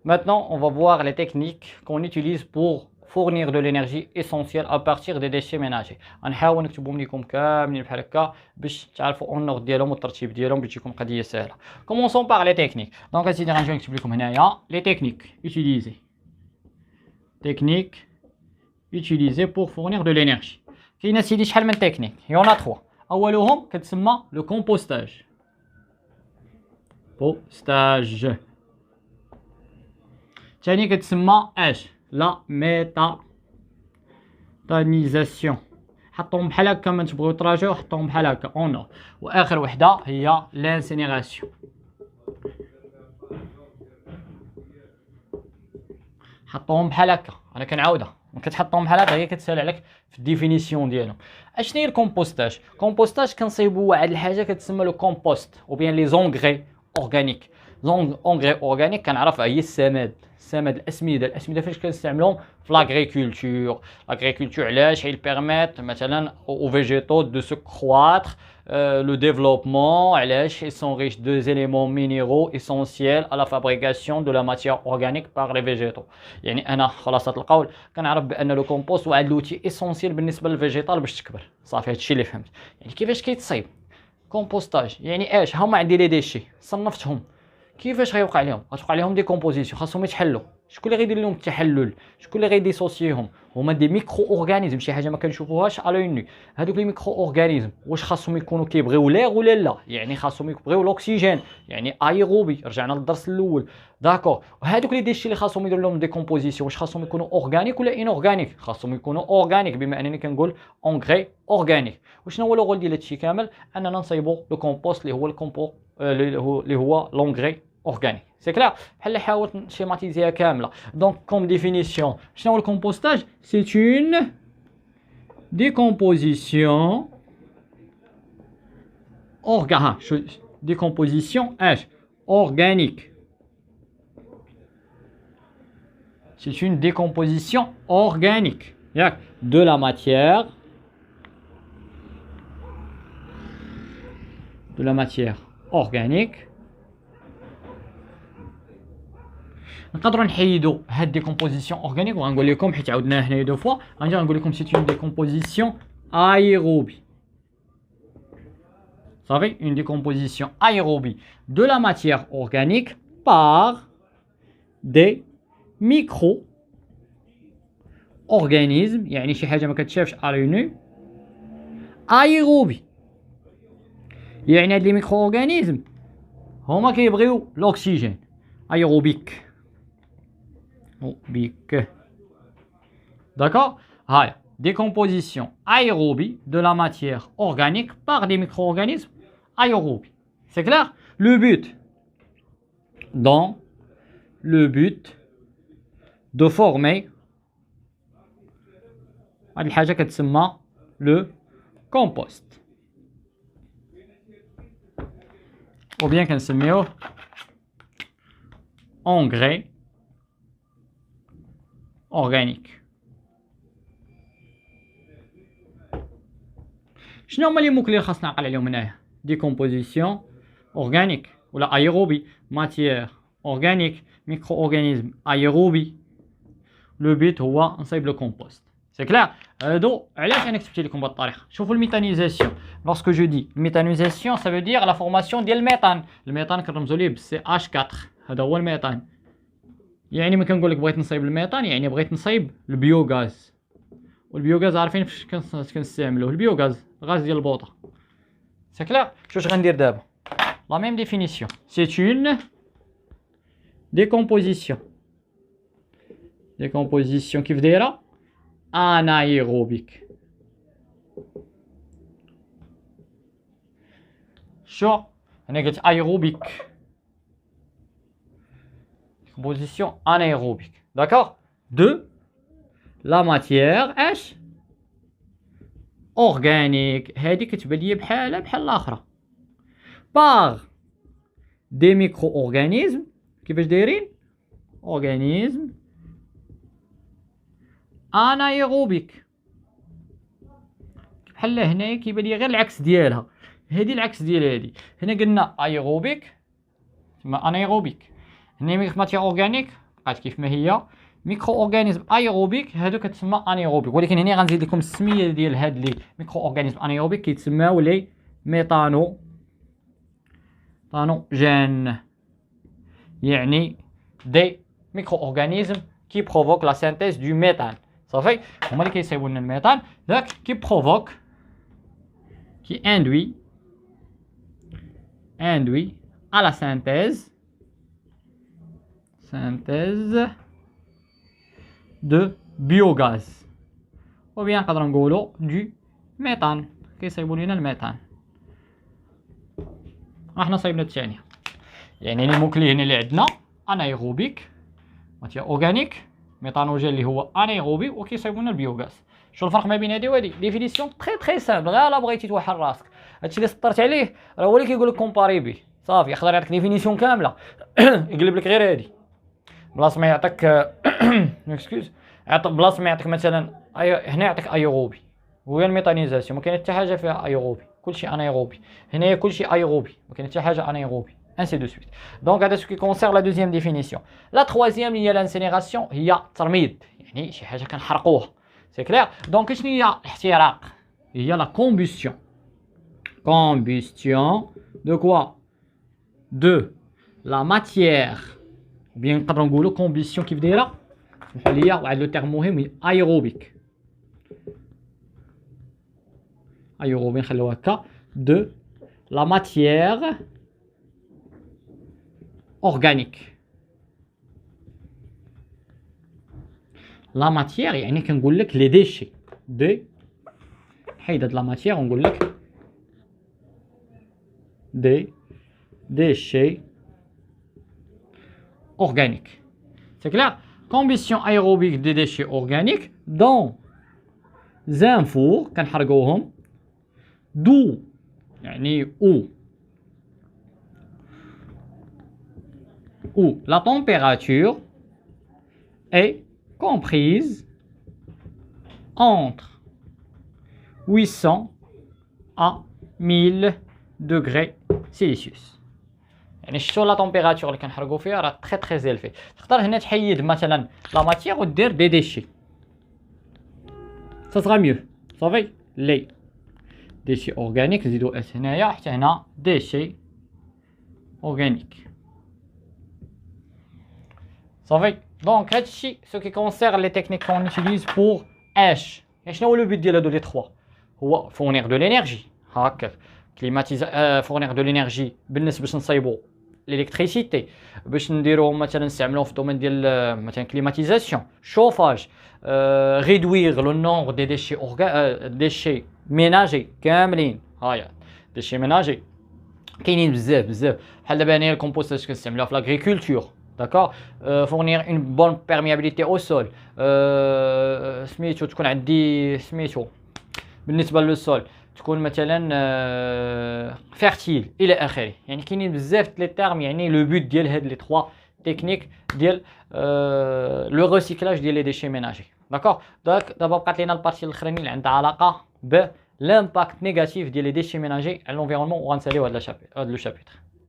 Maintenant, on va voir les techniques qu'on utilise pour fournir de l'énergie essentielle à partir des déchets ménagers. غنحاول نكتبهم لكم كاملين بحال هكا باش تعرفوا النور ديالهم والترتيب ديالهم باش تجيكم قضيه سهله. Commençons par les techniques. Donc اسيدي غنجي نكتب لكم هنايا les techniques utilisées. Techniques utilisées pour fournir de l'énergie. كاين اسيدي شحال من تكنيك؟ Il y en a 3. اولهم كتسمى le compostage. Postage. ثاني كتسمى اش؟ لا ميتانيزاسيون. حطوهم بحال هكا ما تبغيو تراجعوا حطوهم بحال هكا اون. واخر وحده هي لانسينيراسيون. حطوهم بحال هكا انا كنعاودها كتحطهم بحال هكا هي كتسهل عليك في الديفينيسيون ديالهم. اشنو هي الكومبوستاج؟ كومبوستاج كنصيبوا واحد الحاجه كتسمى لو كومبوست او بيان لي زونغري اورغانيك. زونغري اورغانيك كنعرفها هي السماد الاسمده فاش كنستعملوهم في لاغريكولتور علاش ils permettent مثلا aux végétaux de se croître le développement علاش ils sont riches de éléments minéraux essentiels à la fabrication de la matière organique par les végétaux. يعني انا خلاصه القول كنعرف بان لو كومبوست واحد لوتي اسونسيال بالنسبه للفيجيتال باش تكبر. صافي هادشي اللي فهمت. يعني كيفاش كيتصايب كومبوستاج؟ يعني اش هما عندي لي ديشي صنفتهم كيفاش غيوقع لهم؟ غتوقع لهم ديكومبوزيسيون خاصهم يتحلوا. شكون اللي غيدير لهم التحلل؟ شكون اللي غيديسوسيهم؟ هما دي ميكرو اورغانيزم شي حاجه ما كنشوفوهاش على لو ني. هذوك لي ميكرو اورغانيزم واش خاصهم يكونوا كيبغيو لير ولا لا؟ يعني خاصهم يبغيو الاكسجين يعني ايروبي. رجعنا للدرس الاول داكور. وهذوك لي ديشي اللي خاصهم يديروا لهم ديكومبوزيسيون واش خاصهم يكونوا اورغانيك ولا ان اورغانيك؟ خاصهم يكونوا اورغانيك بما انني كنقول اونغري اورغانيك. وشنو هو لو رول ديال هادشي كامل؟ اننا نصايبوا لو كومبوست اللي هو الكومبو اللي هو لونغري organique. C'est clair? بحال حاولت نشيماتيزيها كامله. Donc comme définition, شنو هو الكومبوستاج؟ C'est une décomposition organique. C'est une décomposition organique de la matière organique. نقدروا نحيدوا هاد ديكومبوزيسيون اورغانيك وغنقول لكم حيت عاودناها هنايا دو فوا غنجي غنقول لكم سي اون ديكومبوزيسيون aérobie. صافي une décomposition aérobie de la matière organique par des micro-organismes يعني شي حاجه ما كتشافش على نو aérobie. يعني هاد لي ميكرو اورغانيزم هما كيبغيو الاكسجين aérobique. D'accord? Décomposition aérobie de la matière organique par des micro-organismes aérobies. C'est clair? Le but de former هاد الحاجة كتسمى le compost ou bien كنسميوه engrais organique. شنو هما لي موك اللي خاصنا نعقل عليهم هنايا؟ ديكومبوزيسيون اورغانيك ولا ايروبي ماتيير اورغانيك ميكرو اورغانيزم ايروبي. لو بيت هو نصايب لو كومبوست. سي كلير؟ هادو علاش انا كتبت لكم بهاد الطريقه. شوفوا الميثانيزاسيون. لورسكو جو دي الميثانيزاسيون سا فو دير لا فورماسيون ديال الميثان. الميثان كنرمزوا ليه بالسي اش 4. هذا هو الميثان. يعني ما كنقول لك بغيت نصايب الميثان يعني بغيت نصايب البيوغاز. والبيوغاز عارفين فاش كنستعملوه البيوغاز غاز ديال البوطه. سي كلير؟ شوف غندير دابا لا ميم ديفينيسيون. سي اون ديكومبوزيسيون كيف دايره؟ انايروبيك. شو انا قلت ايروبيك composition anaérobique, d'accord, de la matière organique. هذه كتبان لي بحال الاخرى par des micro-organismes. كيفاش دايرين؟ organisme anaérobique. بحال هنايا كيبان لي غير العكس ديالها. هذه العكس ديال هذه. هنا قلنا aérobique ثم anaérobique. هنا ماتيير اورغانيك بقات كيف ما هي. ميكرو اورغانيزم ايروبيك هادو كتسمى انيروبيك، ولكن هنا غنزيد لكم السميه ديال هاد لي ميكرو اورغانيزم انيروبيك كيتسماو لي ميثانو جين، يعني دي ميكرو اورغانيزم كي بروفوك لا سينثيز دو ميثان. صافي هما اللي كيصايبوا لنا الميثان، داك كي بروفوك كي induit à la synthèse de biogaz ou bien نقدروا نقولوا du méthane. كيصايبوا لنا الميثان. احنا صايبنا الثانيه، يعني الموكلي هنا اللي عندنا انايروبيك ماتيا اورغانيك، ميثانوجين اللي هو انايروبي، وكيصايبوا لنا البيوغاز. شو الفرق ما بين هذه وهذه؟ ديفينيسيون تري سامبل، غير الا بغيتي توحل راسك. هادشي اللي سطرت عليه راه هو اللي كيقول لك كومباري بي. صافي يقدر يعطيك ديفينيسيون كامله يقلب لك غير هذه بلاص ما يعطيك اكسكيوز، يعطيك بلاص ما يعطيك مثلا هنا يعطيك ايروبي وهي الميثانيزاسيون، ما كاين حتى حاجه فيها ايروبي، كلشي انايروبي. هنايا كلشي ايروبي، ما كاين حتى حاجه انايروبي ainsi de suite. Donc هذا سو كي كونسير لا دوزيام ديفينيسيون. لا تروازيام هي لانسينيراسيون، هي الترميد، يعني شي حاجه كنحرقوها. سي كلير. دونك شنو هي الاحتراق؟ هي لا كومبوستيون. Combustion de quoi? De la matière. Bien نقدروا نقولوا combustion كيف دايره؟ سمحوا لي واحد لو تيرم مهم، aérobique. aérobique نخليوها هكا. De la matière organique. La matière يعني كنقول لك لي ديشي دي حيد هاد لا ماتيير ونقول لك des déchets organiques. C'est clair? Combustion aérobique des déchets organiques dans un four كنحرقوهم d'où يعني où la température est comprise entre 800 à 1000 degrés سيليسيوس. يعني شتو لا طومبيراتور اللي كنحرقوا فيها راه تري زيلفي. تقدر هنا تحيد مثلا لا ماتيير ودير دي ديشي، سا سغا ميو. صافي لي ديشي اورغانيك نزيدو اس هنايا حتى هنا ديشي اورغانيك. صافي دونك هادشي سو كي كونسير لي تكنيك كون نوتيليز بور اش. شنو هو لو بوت ديال هادو لي 3؟ هو فونيغ دو لينيرجي هكاك، فورنيغ دو لينيرجي بالنسبه باش نصايبوا الالكتريسيتي، باش نديروهم مثلا نستعملوهم في الدومين ديال مثلا كليماتيزاسيون، شوفاج، ريدوير لو نومبر دي ديشي ديشي ميناجي كاملين. هايا ديشي ميناجي كاينين بزاف بحال دابا هنايا الكومبوستاج كنستعملوها في لاغريكولتور. داكور. فورنيغ اون بون بيرميابيليتي او سول، سميتو تكون عندي سميتو بالنسبه للسول تكون مثلا فيرتيل الى اخره. يعني كاينين بزاف لي تيرم، يعني لو بوت ديال هاد لي 3 تكنيك ديال لو ريسيكلاج ديال لي ديشي ميناجي. داكور. دابا بقات لينا البارتي الاخرانيه اللي عندها علاقه بالامباكت نيجاتيف ديال لي ديشي ميناجي على لونفيرونمون، وغنساليو هاد لو شابيتر.